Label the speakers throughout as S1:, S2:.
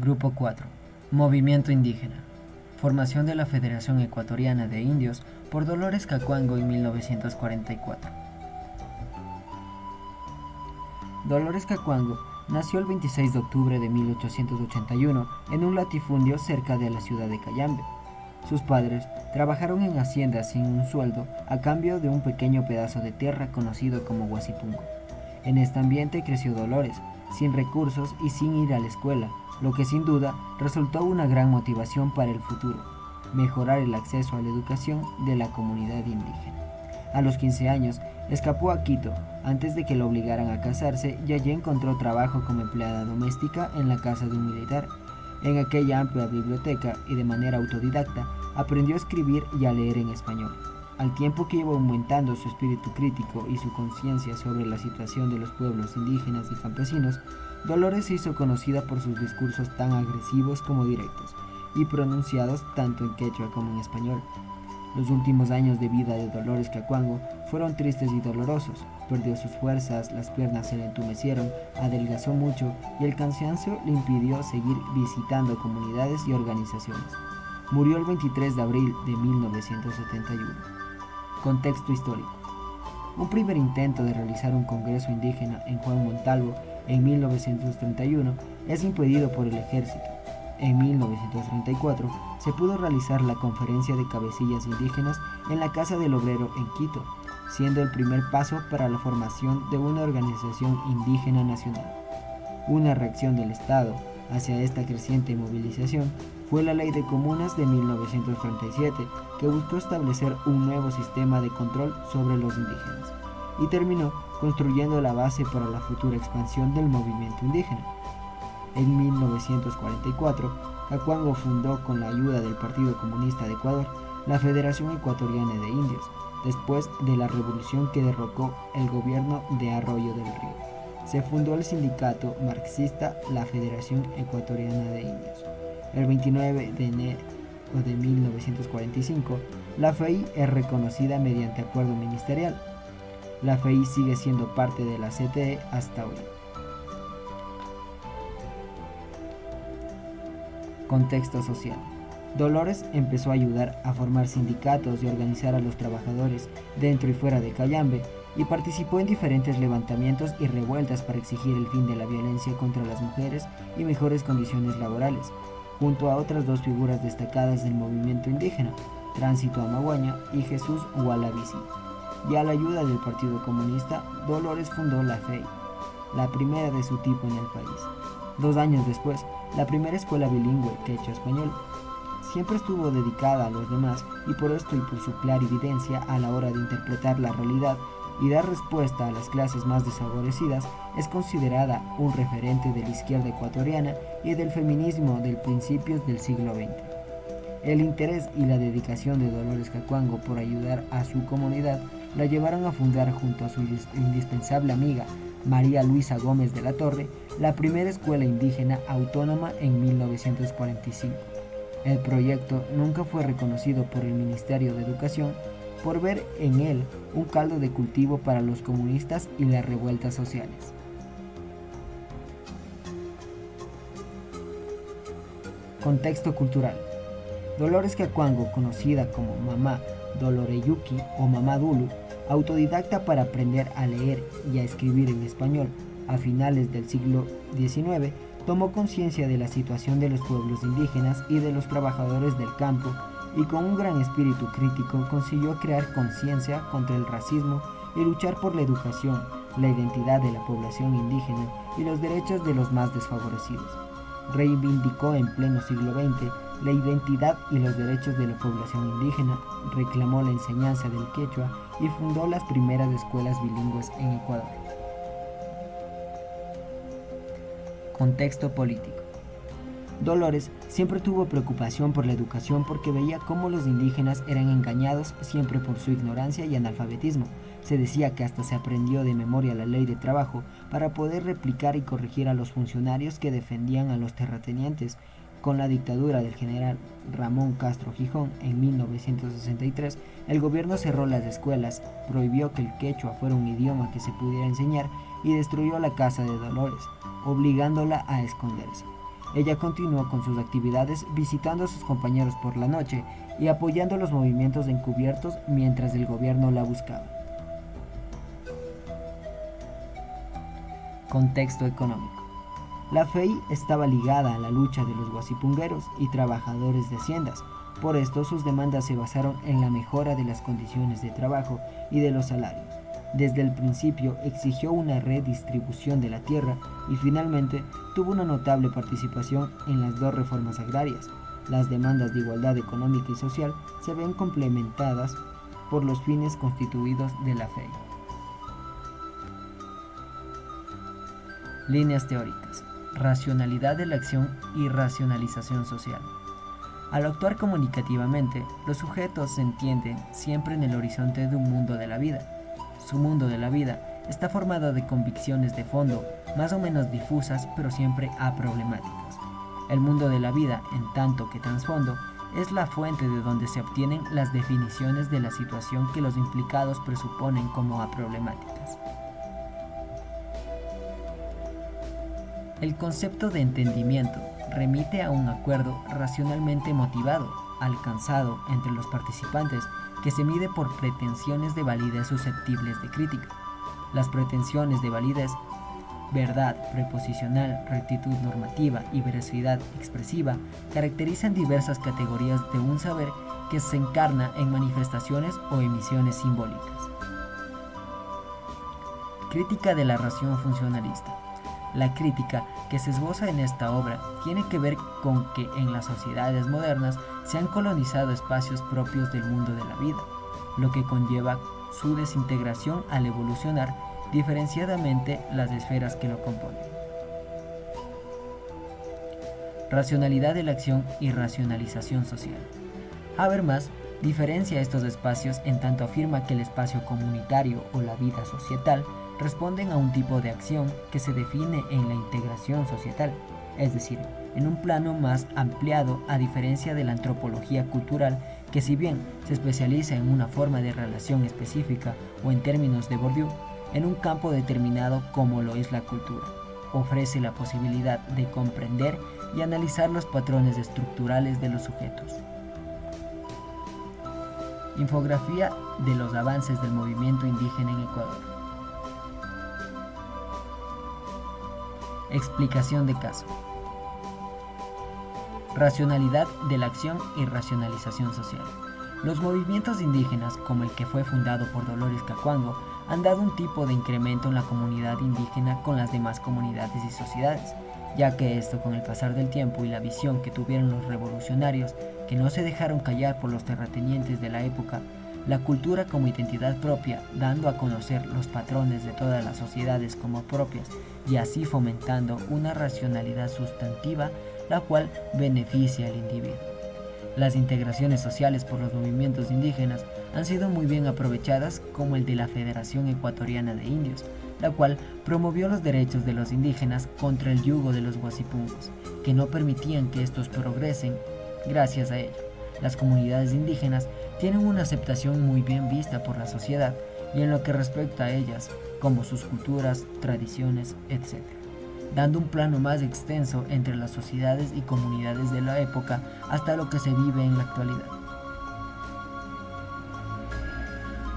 S1: Grupo 4. Movimiento indígena. Formación de la Federación Ecuatoriana de Indios por Dolores Cacuango en 1944. Dolores Cacuango nació el 26 de octubre de 1881 en un latifundio cerca de la ciudad de Cayambe. Sus padres trabajaron en haciendas sin un sueldo a cambio de un pequeño pedazo de tierra conocido como Huasipungo. En este ambiente creció Dolores, sin recursos y sin ir a la escuela, lo que sin duda resultó una gran motivación para el futuro: mejorar el acceso a la educación de la comunidad indígena. A los 15 años escapó a Quito antes de que lo obligaran a casarse y allí encontró trabajo como empleada doméstica en la casa de un militar. En aquella amplia biblioteca y de manera autodidacta aprendió a escribir y a leer en español. Al tiempo que iba aumentando su espíritu crítico y su conciencia sobre la situación de los pueblos indígenas y campesinos, Dolores se hizo conocida por sus discursos tan agresivos como directos, y pronunciados tanto en quechua como en español. Los últimos años de vida de Dolores Cacuango fueron tristes y dolorosos. Perdió sus fuerzas, las piernas se le entumecieron, adelgazó mucho y el cansancio le impidió seguir visitando comunidades y organizaciones. Murió el 23 de abril de 1971. Contexto histórico. Un primer intento de realizar un congreso indígena en Juan Montalvo en 1931 es impedido por el ejército. En 1934 se pudo realizar la conferencia de cabecillas indígenas en la Casa del Obrero en Quito, siendo el primer paso para la formación de una organización indígena nacional. Una reacción del Estado hacia esta creciente movilización fue la Ley de Comunas de 1937, que buscó establecer un nuevo sistema de control sobre los indígenas, y terminó construyendo la base para la futura expansión del movimiento indígena. En 1944, Cacuango fundó, con la ayuda del Partido Comunista de Ecuador, la Federación Ecuatoriana de Indios, después de la revolución que derrocó el gobierno de Arroyo del Río. Se fundó el sindicato marxista, la Federación Ecuatoriana de Indios. El 29 de enero de 1945, la FEI es reconocida mediante acuerdo ministerial. La FEI sigue siendo parte de la CTE hasta hoy. Contexto social. Dolores empezó a ayudar a formar sindicatos y organizar a los trabajadores dentro y fuera de Cayambe, y participó en diferentes levantamientos y revueltas para exigir el fin de la violencia contra las mujeres y mejores condiciones laborales, junto a otras dos figuras destacadas del movimiento indígena, Tránsito Amaguaña y Jesús Hualabici. Y a la ayuda del Partido Comunista, Dolores fundó la FEI, la primera de su tipo en el país. 2 años después, la primera escuela bilingüe quechua-español. Siempre estuvo dedicada a los demás, y por esto y por su clarividencia a la hora de interpretar la realidad y dar respuesta a las clases más desfavorecidas, es considerada un referente de la izquierda ecuatoriana y del feminismo de principios del siglo XX. El interés y la dedicación de Dolores Cacuango por ayudar a su comunidad la llevaron a fundar, junto a su indispensable amiga María Luisa Gómez de la Torre, la primera escuela indígena autónoma en 1945. El proyecto nunca fue reconocido por el Ministerio de Educación, por ver en él un caldo de cultivo para los comunistas y las revueltas sociales. Contexto cultural. Dolores Cacuango, conocida como Mamá Doloreyuki o Mamá Dulu, autodidacta para aprender a leer y a escribir en español a finales del siglo XIX, tomó conciencia de la situación de los pueblos indígenas y de los trabajadores del campo, y con un gran espíritu crítico consiguió crear conciencia contra el racismo y luchar por la educación, la identidad de la población indígena y los derechos de los más desfavorecidos. Reivindicó en pleno siglo XX la identidad y los derechos de la población indígena, reclamó la enseñanza del quechua y fundó las primeras escuelas bilingües en Ecuador. Contexto político. Dolores siempre tuvo preocupación por la educación porque veía cómo los indígenas eran engañados siempre por su ignorancia y analfabetismo. Se decía que hasta se aprendió de memoria la ley de trabajo para poder replicar y corregir a los funcionarios que defendían a los terratenientes. Con la dictadura del general Ramón Castro Gijón en 1963, el gobierno cerró las escuelas, prohibió que el quechua fuera un idioma que se pudiera enseñar y destruyó la casa de Dolores, obligándola a esconderse. Ella continuó con sus actividades visitando a sus compañeros por la noche y apoyando los movimientos encubiertos mientras el gobierno la buscaba. Contexto económico. La FEI estaba ligada a la lucha de los guasipungueros y trabajadores de haciendas. Por esto sus demandas se basaron en la mejora de las condiciones de trabajo y de los salarios. Desde el principio exigió una redistribución de la tierra y finalmente tuvo una notable participación en las dos reformas agrarias. Las demandas de igualdad económica y social se ven complementadas por los fines constituidos de la FEI. Líneas teóricas. Racionalidad de la acción y racionalización social. Al actuar comunicativamente, los sujetos se entienden siempre en el horizonte de un mundo de la vida. Su mundo de la vida está formado de convicciones de fondo, más o menos difusas, pero siempre aproblemáticas. El mundo de la vida, en tanto que trasfondo, es la fuente de donde se obtienen las definiciones de la situación que los implicados presuponen como aproblemáticas. El concepto de entendimiento remite a un acuerdo racionalmente motivado, alcanzado entre los participantes, que se mide por pretensiones de validez susceptibles de crítica. Las pretensiones de validez, verdad preposicional, rectitud normativa y veracidad expresiva caracterizan diversas categorías de un saber que se encarna en manifestaciones o emisiones simbólicas. Crítica de la ración funcionalista. La crítica que se esboza en esta obra tiene que ver con que en las sociedades modernas se han colonizado espacios propios del mundo de la vida, lo que conlleva su desintegración al evolucionar diferenciadamente las esferas que lo componen. Racionalidad de la acción y racionalización social. Habermas diferencia estos espacios en tanto afirma que el espacio comunitario o la vida societal responden a un tipo de acción que se define en la integración societal, es decir, en un plano más ampliado a diferencia de la antropología cultural que si bien se especializa en una forma de relación específica o en términos de Bourdieu, en un campo determinado como lo es la cultura, ofrece la posibilidad de comprender y analizar los patrones estructurales de los sujetos. Infografía de los avances del movimiento indígena en Ecuador. Explicación de caso. Racionalidad de la acción y racionalización social. Los movimientos indígenas, como el que fue fundado por Dolores Cacuango, han dado un tipo de incremento en la comunidad indígena con las demás comunidades y sociedades, ya que esto con el pasar del tiempo y la visión que tuvieron los revolucionarios, que no se dejaron callar por los terratenientes de la época, la cultura como identidad propia, dando a conocer los patrones de todas las sociedades como propias y así fomentando una racionalidad sustantiva, la cual beneficia al individuo. Las integraciones sociales por los movimientos indígenas han sido muy bien aprovechadas, como el de la Federación Ecuatoriana de Indios, la cual promovió los derechos de los indígenas contra el yugo de los guasipungos, que no permitían que estos progresen. Gracias a ello, las comunidades indígenas tienen una aceptación muy bien vista por la sociedad y en lo que respecta a ellas, como sus culturas, tradiciones, etc., dando un plano más extenso entre las sociedades y comunidades de la época hasta lo que se vive en la actualidad.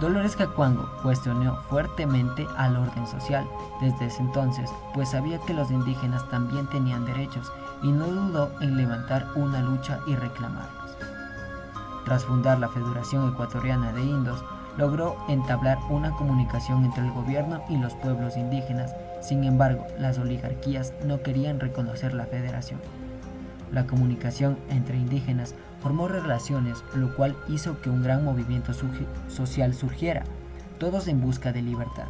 S1: Dolores Cacuango cuestionó fuertemente al orden social desde ese entonces, pues sabía que los indígenas también tenían derechos y no dudó en levantar una lucha y reclamarlos. Tras fundar la Federación Ecuatoriana de Indios, logró entablar una comunicación entre el gobierno y los pueblos indígenas. Sin embargo, las oligarquías no querían reconocer la federación. La comunicación entre indígenas formó relaciones, lo cual hizo que un gran movimiento social surgiera, todos en busca de libertad.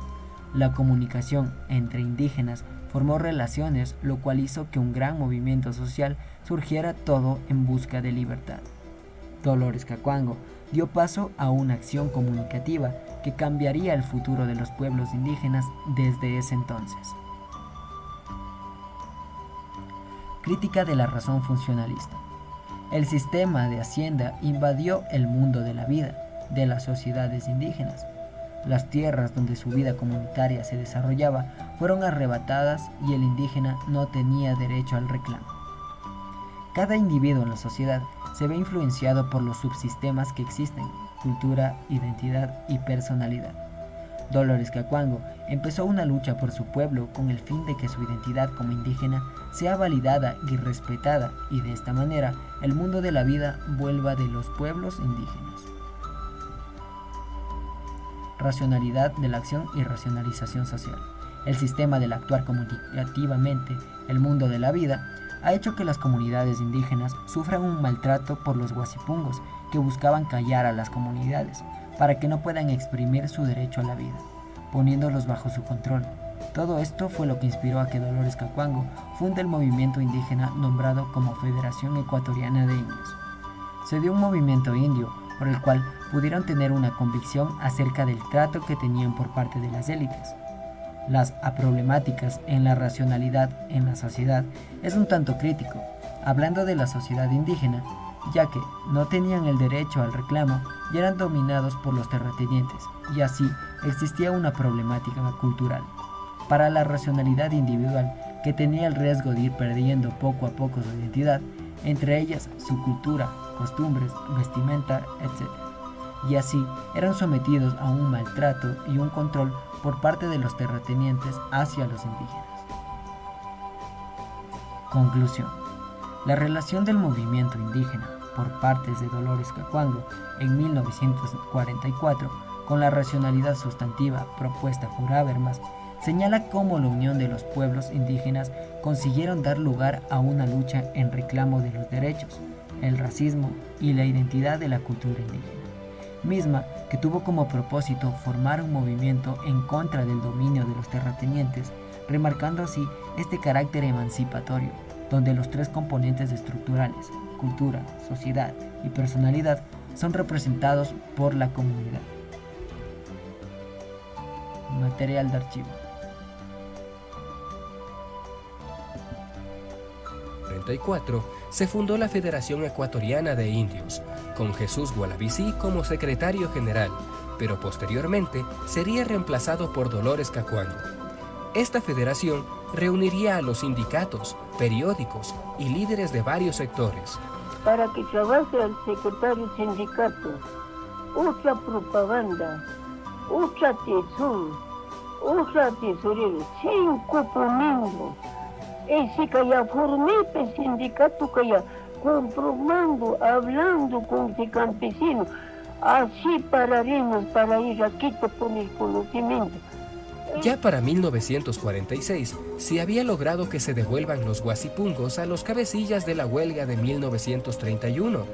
S1: La comunicación entre indígenas formó relaciones, lo cual hizo que un gran movimiento social surgiera, todo en busca de libertad. Dolores Cacuango dio paso a una acción comunicativa que cambiaría el futuro de los pueblos indígenas desde ese entonces. Crítica de la razón funcionalista. El sistema de hacienda invadió el mundo de la vida de las sociedades indígenas. Las tierras donde su vida comunitaria se desarrollaba fueron arrebatadas y el indígena no tenía derecho al reclamo. Cada individuo en la sociedad se ve influenciado por los subsistemas que existen: cultura, identidad y personalidad. Dolores Cacuango empezó una lucha por su pueblo con el fin de que su identidad como indígena sea validada y respetada, y de esta manera el mundo de la vida vuelva de los pueblos indígenas. Racionalidad de la acción y racionalización social. El sistema del actuar comunicativamente el mundo de la vida ha hecho que las comunidades indígenas sufran un maltrato por los guasipungos, que buscaban callar a las comunidades para que no puedan exprimir su derecho a la vida, poniéndolos bajo su control. Todo esto fue lo que inspiró a que Dolores Cacuango funde el movimiento indígena nombrado como Federación Ecuatoriana de Indios. Se dio un movimiento indio por el cual pudieron tener una convicción acerca del trato que tenían por parte de las élites. Las problemáticas en la racionalidad en la sociedad es un tanto crítico, hablando de la sociedad indígena, ya que no tenían el derecho al reclamo y eran dominados por los terratenientes, y así existía una problemática cultural. Para la racionalidad individual, que tenía el riesgo de ir perdiendo poco a poco su identidad, entre ellas su cultura, costumbres, vestimenta, etc. Y así eran sometidos a un maltrato y un control por parte de los terratenientes hacia los indígenas. Conclusión. La relación del movimiento indígena por partes de Dolores Cacuango en 1944 con la racionalidad sustantiva propuesta por Habermas señala cómo la unión de los pueblos indígenas consiguieron dar lugar a una lucha en reclamo de los derechos, el racismo y la identidad de la cultura indígena, misma que tuvo como propósito formar un movimiento en contra del dominio de los terratenientes, remarcando así este carácter emancipatorio, donde los tres componentes estructurales, cultura, sociedad y personalidad, son representados por la comunidad. Material de archivo.
S2: 1944 se fundó la Federación Ecuatoriana de Indios, con Jesús Gualabicí como secretario general, pero posteriormente sería reemplazado por Dolores Cacuango. Esta federación reuniría a los sindicatos, periódicos y líderes de varios sectores.
S3: Para que trabaje el secretario sindicato, otra propaganda, otra tesorero, 5 miembros. Ese que ya formé el sindicato que ya comprobando, hablando con el campesino, así pararemos para ir a Quito con el conocimiento.
S2: Ya para 1946 se había logrado que se devuelvan los guasipungos a los cabecillas de la huelga de 1931.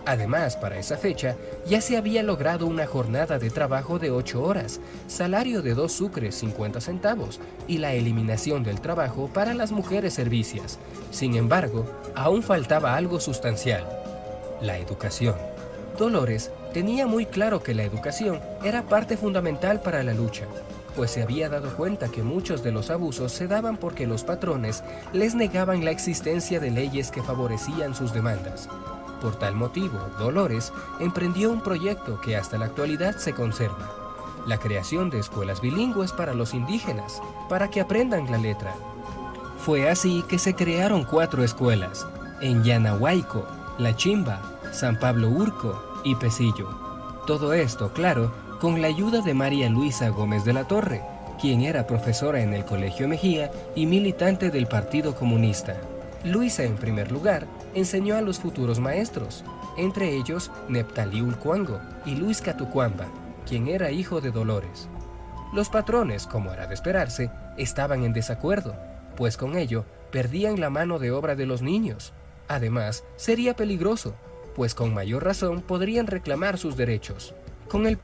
S2: Además, para esa fecha ya se había logrado una jornada de trabajo de 8 horas, salario de 2 sucres 50 centavos y la eliminación del trabajo para las mujeres servicias. Sin embargo, aún faltaba algo sustancial: la educación. Dolores tenía muy claro que la educación era parte fundamental para la lucha, pues se había dado cuenta que muchos de los abusos se daban porque los patrones les negaban la existencia de leyes que favorecían sus demandas. Por tal motivo, Dolores emprendió un proyecto que hasta la actualidad se conserva: la creación de escuelas bilingües para los indígenas, para que aprendan la letra. Fue así que se crearon 4 escuelas, en Yanahuayco, La Chimba, San Pablo Urco y Pesillo. Todo esto, claro, con la ayuda de María Luisa Gómez de la Torre, quien era profesora en el Colegio Mejía y militante del Partido Comunista. Luisa, en primer lugar, enseñó a los futuros maestros, entre ellos Neptalí Ulcuango y Luis Catucuamba, quien era hijo de Dolores. Los patrones, como era de esperarse, estaban en desacuerdo, pues con ello perdían la mano de obra de los niños. Además, sería peligroso, pues con mayor razón podrían reclamar sus derechos. Con el